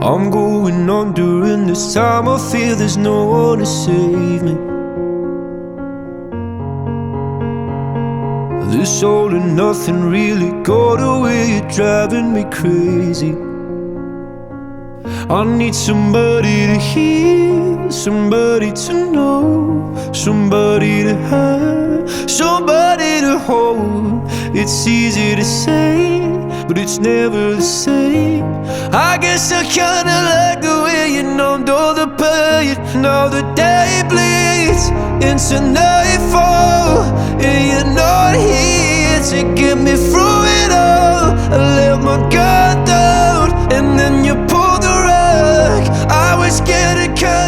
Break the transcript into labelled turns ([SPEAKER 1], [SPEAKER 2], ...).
[SPEAKER 1] I'm going on during this time. I feel there's no one to save me. This all and nothing really got away, you're driving me crazy. I need somebody to hear, somebody to know, somebody to have, somebody to hold. It's easy to say, but it's never the same. I guess I kinda like the way you numbed all the pain. Now the day bleeds into nightfall, and you're not here to get me through it all. I let my guard down, and then you pulled the rug. I was getting kind